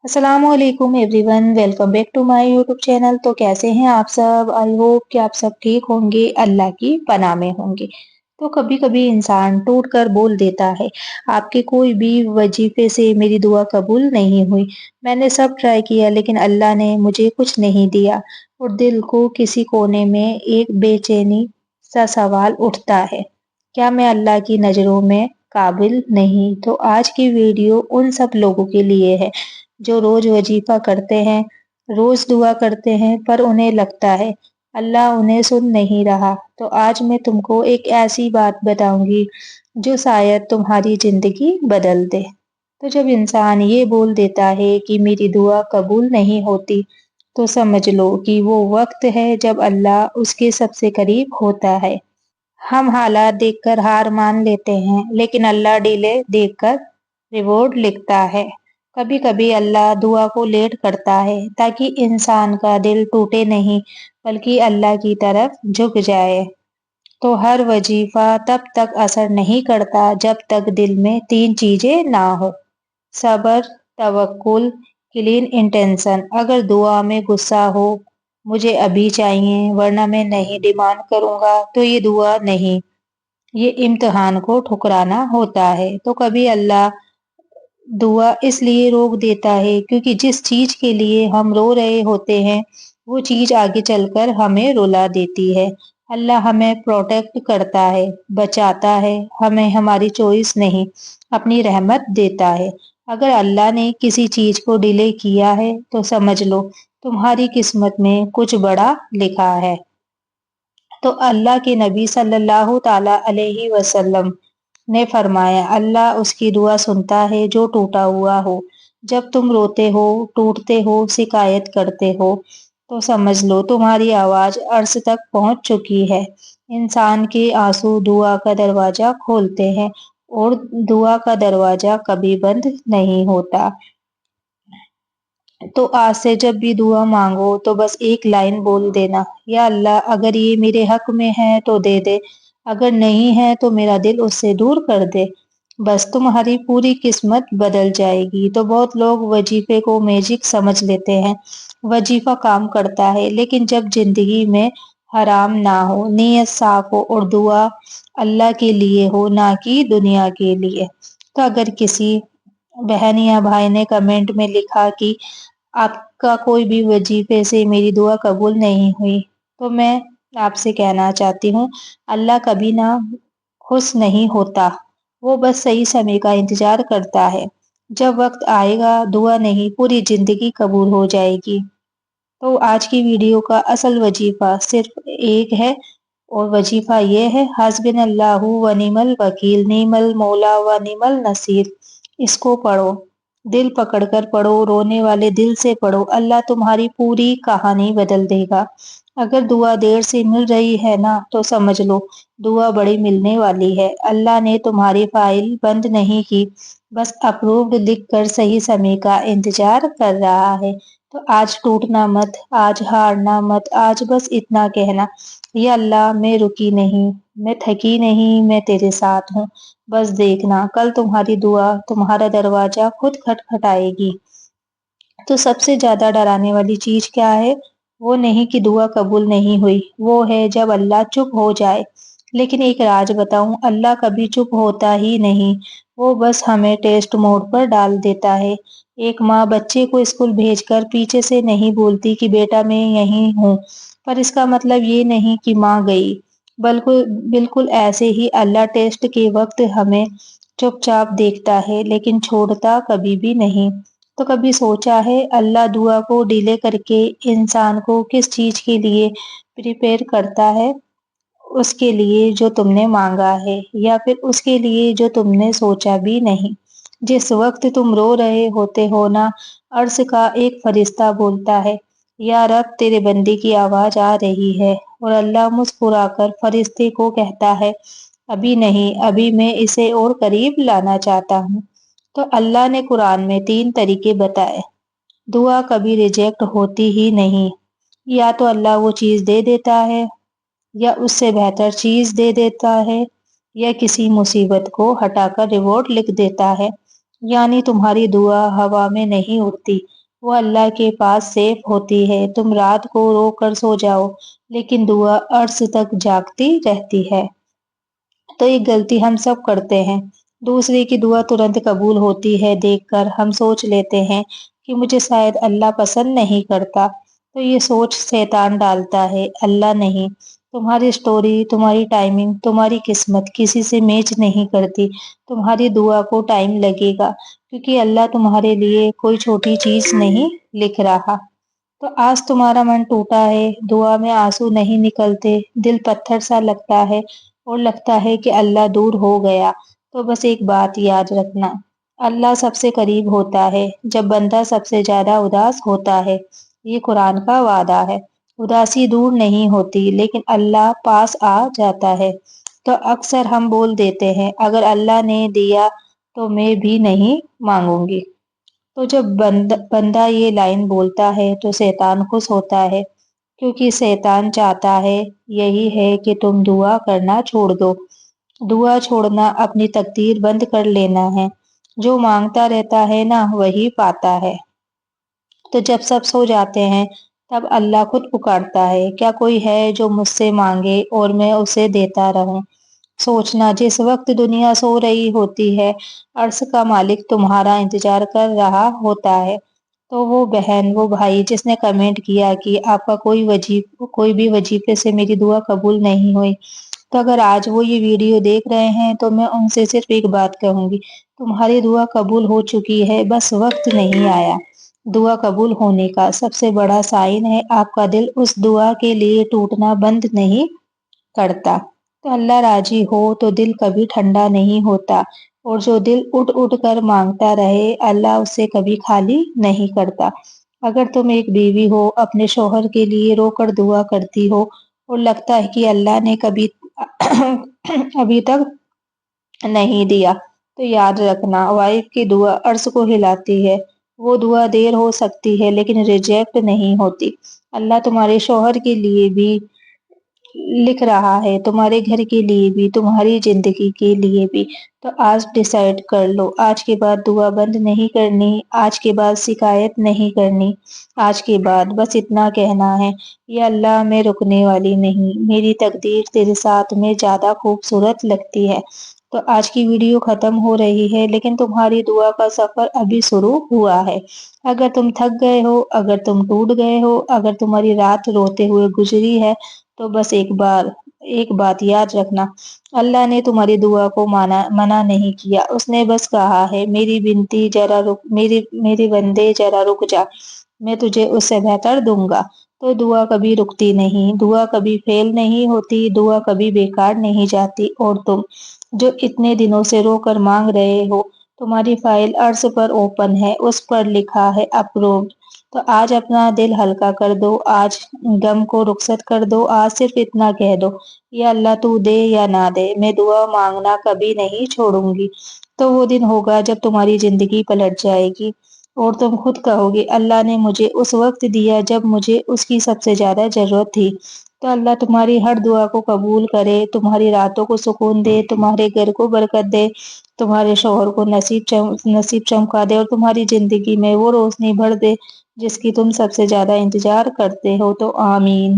अस्सलाम वालेकुम everyone, welcome back to my YouTube channel. तो कैसे हैं आप सब? आई होप कि आप सब ठीक होंगे, अल्लाह की पनाह में होंगे। तो कभी कभी इंसान टूट कर बोल देता है, आपके कोई भी वजीफे से मेरी दुआ कबूल नहीं हुई। मैंने सब ट्राई किया लेकिन अल्लाह ने मुझे कुछ नहीं दिया। और दिल को किसी कोने में एक बेचैनी सा सवाल उठता है, क्या मैं अल्लाह की नजरों में काबिल नहीं? तो आज की वीडियो उन सब लोगों के लिए है जो रोज वजीफा करते हैं, रोज दुआ करते हैं, पर उन्हें लगता है अल्लाह उन्हें सुन नहीं रहा। तो आज मैं तुमको एक ऐसी बात बताऊंगी जो शायद तुम्हारी जिंदगी बदल दे। तो जब इंसान ये बोल देता है कि मेरी दुआ कबूल नहीं होती, तो समझ लो कि वो वक्त है जब अल्लाह उसके सबसे करीब होता है। हम हालात देखकर हार मान लेते हैं, लेकिन अल्लाह डिले देखकर रिवॉर्ड लिखता है। कभी कभी अल्लाह दुआ को लेट करता है ताकि इंसान का दिल टूटे नहीं, बल्कि अल्लाह की तरफ झुक जाए। तो हर वजीफा तब तक असर नहीं करता जब तक दिल में तीन चीजें ना हो: सब्र, तवक्कुल, क्लीन इंटेंशन। अगर दुआ में गुस्सा हो, मुझे अभी चाहिए वरना मैं नहीं डिमांड करूंगा, तो ये दुआ नहीं, ये इम्तिहान को ठुकराना होता है। तो कभी अल्लाह दुआ इसलिए रोक देता है क्योंकि जिस चीज के लिए हम रो रहे होते हैं, वो चीज आगे चलकर हमें रुला देती है। अल्लाह हमें प्रोटेक्ट करता है, बचाता है, हमें हमारी चॉइस नहीं, अपनी रहमत देता है। अगर अल्लाह ने किसी चीज को डिले किया है, तो समझ लो तुम्हारी किस्मत में कुछ बड़ा लिखा है। तो अल्लाह के नबी सल्लल्लाहु ताला अलैहि वसल्लम ने फरमाया, अल्लाह उसकी दुआ सुनता है जो टूटा हुआ हो। जब तुम रोते हो, टूटते हो, शिकायत करते हो, तो समझ लो तुम्हारी आवाज अर्श तक पहुंच चुकी है। इंसान के आंसू दुआ का दरवाजा खोलते हैं, और दुआ का दरवाजा कभी बंद नहीं होता। तो आज से जब भी दुआ मांगो तो बस एक लाइन बोल देना, या अल्लाह अगर ये मेरे हक में है तो दे दे, अगर नहीं है तो मेरा दिल उससे दूर कर दे। बस तुम्हारी पूरी किस्मत बदल जाएगी। तो बहुत लोग वजीफे को मैजिक समझ लेते हैं, वजीफा काम करता है, लेकिन जब जिंदगी में हराम ना हो, नीयत साफ हो और दुआ अल्लाह के लिए हो, ना कि दुनिया के लिए। तो अगर किसी बहन या भाई ने कमेंट में लिखा कि आपका कोई भी वजीफे से मेरी दुआ कबूल नहीं हुई, तो मैं आपसे कहना चाहती हूँ, अल्लाह कभी ना खुश नहीं होता, वो बस सही समय का इंतजार करता है। जब वक्त आएगा, दुआ नहीं पूरी जिंदगी कबूल हो जाएगी। तो आज की वीडियो का असल वजीफा सिर्फ एक है, और वजीफा ये है: हस्बिनल्लाहु व निमल वकील, निमल मौला व निमल नसीर। इसको पढ़ो, दिल पकड़कर पढ़ो, रोने वाले दिल से पढ़ो, अल्लाह तुम्हारी पूरी कहानी बदल देगा। अगर दुआ देर से मिल रही है ना, तो समझ लो दुआ बड़ी मिलने वाली है। अल्लाह ने तुम्हारी फाइल बंद नहीं की, बस अप्रूव्ड लिख कर सही समय का इंतजार कर रहा है। तो आज टूटना मत, आज हारना मत, आज बस इतना कहना, या अल्लाह मैं रुकी नहीं, मैं थकी नहीं, मैं तेरे साथ हूँ। बस देखना कल तुम्हारी दुआ तुम्हारा दरवाजा खुद खटखटाएगी। तो सबसे ज्यादा डराने वाली चीज क्या है? वो नहीं कि दुआ कबूल नहीं हुई, वो है जब अल्लाह चुप हो जाए। लेकिन एक राज बताऊं, अल्लाह कभी चुप होता ही नहीं, वो बस हमें टेस्ट मोड पर डाल देता है। एक माँ बच्चे को स्कूल भेजकर पीछे से नहीं बोलती कि बेटा मैं यहीं हूँ, पर इसका मतलब ये नहीं कि माँ गई। बिल्कुल बिल्कुल ऐसे ही अल्लाह टेस्ट के वक्त हमें चुपचाप देखता है, लेकिन छोड़ता कभी भी नहीं। तो कभी सोचा है अल्लाह दुआ को डिले करके इंसान को किस चीज के लिए प्रिपेयर करता है? उसके लिए जो तुमने मांगा है, या फिर उसके लिए जो तुमने सोचा भी नहीं? जिस वक्त तुम रो रहे होते हो ना, अर्श का एक फरिश्ता बोलता है, या रब तेरे बंदे की आवाज आ रही है, और अल्लाह मुस्कुराकर फरिश्ते को कहता है, अभी नहीं, अभी मैं इसे और करीब लाना चाहता हूँ। तो अल्लाह ने कुरान में तीन तरीके बताए, दुआ कभी रिजेक्ट होती ही नहीं। या तो अल्लाह वो चीज दे देता है, या उससे बेहतर चीज दे देता है, या किसी मुसीबत को हटाकर रिवॉर्ड लिख देता है। यानी तुम्हारी दुआ हवा में नहीं उड़ती, वो अल्लाह के पास सेफ होती है। तुम रात को रो कर सो जाओ, लेकिन दुआ अर्श तक जागती रहती है। तो ये गलती हम सब करते हैं। दूसरे की दुआ तुरंत कबूल होती है देखकर हम सोच लेते हैं कि मुझे शायद अल्लाह पसंद नहीं करता। तो ये सोच शैतान डालता है, अल्लाह नहीं। तुम्हारी स्टोरी, तुम्हारी टाइमिंग, तुम्हारी किस्मत किसी से मैच नहीं करती। तुम्हारी दुआ को टाइम लगेगा, क्योंकि अल्लाह तुम्हारे लिए कोई छोटी चीज नहीं लिख रहा। तो आज तुम्हारा मन टूटा है, दुआ में आंसू नहीं निकलते, दिल पत्थर सा लगता है और लगता है कि अल्लाह दूर हो गया। तो बस एक बात याद रखना, अल्लाह सबसे करीब होता है जब बंदा सबसे ज्यादा उदास होता है। ये कुरान का वादा है। उदासी दूर नहीं होती, लेकिन अल्लाह पास आ जाता है। तो अक्सर हम बोल देते हैं, अगर अल्लाह ने दिया तो मैं भी नहीं मांगूंगी। तो जब बंदा ये लाइन बोलता है तो शैतान खुश होता है, क्योंकि शैतान चाहता है यही है कि तुम दुआ करना छोड़ दो। दुआ छोड़ना अपनी तकदीर बंद कर लेना है। जो मांगता रहता है ना वही पाता है। तो जब सब सो जाते हैं तब अल्लाह खुद पुकारता है, क्या कोई है जो मुझसे मांगे और मैं उसे देता रहूं। सोचना, जिस वक्त दुनिया सो रही होती है, अर्श का मालिक तुम्हारा इंतजार कर रहा होता है। तो वो बहन, वो भाई जिसने कमेंट किया कि आपका कोई भी वजीफे से मेरी दुआ कबूल नहीं हुई, तो अगर आज वो ये वीडियो देख रहे हैं तो मैं उनसे सिर्फ एक बात कहूंगी, तुम्हारी दुआ कबूल हो चुकी है, बस वक्त नहीं आया। दुआ कबूल होने का सबसे बड़ा साइन है आपका दिल उस दुआ के लिए टूटना बंद नहीं करता। तो अल्लाह राजी हो तो दिल कभी ठंडा नहीं होता, और जो दिल उठ उठ कर मांगता रहे अल्लाह उसे कभी खाली नहीं करता। अगर तुम एक बीवी हो, अपने शोहर के लिए रोकर दुआ करती हो और लगता है कि अल्लाह ने कभी अभी तक नहीं दिया, तो याद रखना, वाइफ की दुआ अर्श को हिलाती है। वो दुआ देर हो सकती है लेकिन रिजेक्ट नहीं होती। अल्लाह तुम्हारे शोहर के लिए भी लिख रहा है, तुम्हारे घर के लिए भी, तुम्हारी जिंदगी के लिए भी। तो आज डिसाइड कर लो, आज के बाद दुआ बंद नहीं करनी, आज के बाद शिकायत नहीं करनी, आज के बाद बस इतना कहना है, या अल्लाह मैं रुकने वाली नहीं, मेरी तकदीर तेरे साथ में ज्यादा खूबसूरत लगती है। तो आज की वीडियो खत्म हो रही है, लेकिन तुम्हारी दुआ का सफर अभी शुरू हुआ है। अगर तुम थक गए हो, अगर तुम टूट गए हो, अगर तुम्हारी रात रोते हुए गुजरी है, तो बस एक बात याद रखना, अल्लाह ने तुम्हारी दुआ को मना नहीं किया। उसने बस कहा है, मेरी बिनती जरा रुक, मेरे बंदे जरा रुक जा, मैं तुझे उससे बेहतर दूंगा। तो दुआ कभी रुकती नहीं, दुआ कभी फेल नहीं होती, दुआ कभी बेकार नहीं जाती। और तुम जो इतने दिनों से रोकर मांग रहे हो, तुम्हारी फाइल अर्श पर ओपन है, उस पर लिखा है अप्रूव्ड। तो आज अपना दिल हल्का कर दो, आज गम को रुखसत कर दो, आज सिर्फ इतना कह दो, या अल्लाह तू दे या ना दे, मैं दुआ मांगना कभी नहीं छोड़ूंगी। तो वो दिन होगा जब तुम्हारी जिंदगी पलट जाएगी और तुम खुद कहोगे, अल्लाह ने मुझे उस वक्त दिया जब मुझे उसकी सबसे ज्यादा जरूरत थी। तो अल्लाह तुम्हारी हर दुआ को कबूल करे, तुम्हारी रातों को सुकून दे, तुम्हारे घर को बरकत दे, तुम्हारे शोहर को नसीब चमका दे, और तुम्हारी जिंदगी में वो रोशनी भर दे जिसकी तुम सबसे ज्यादा इंतजार करते हो। तो आमीन।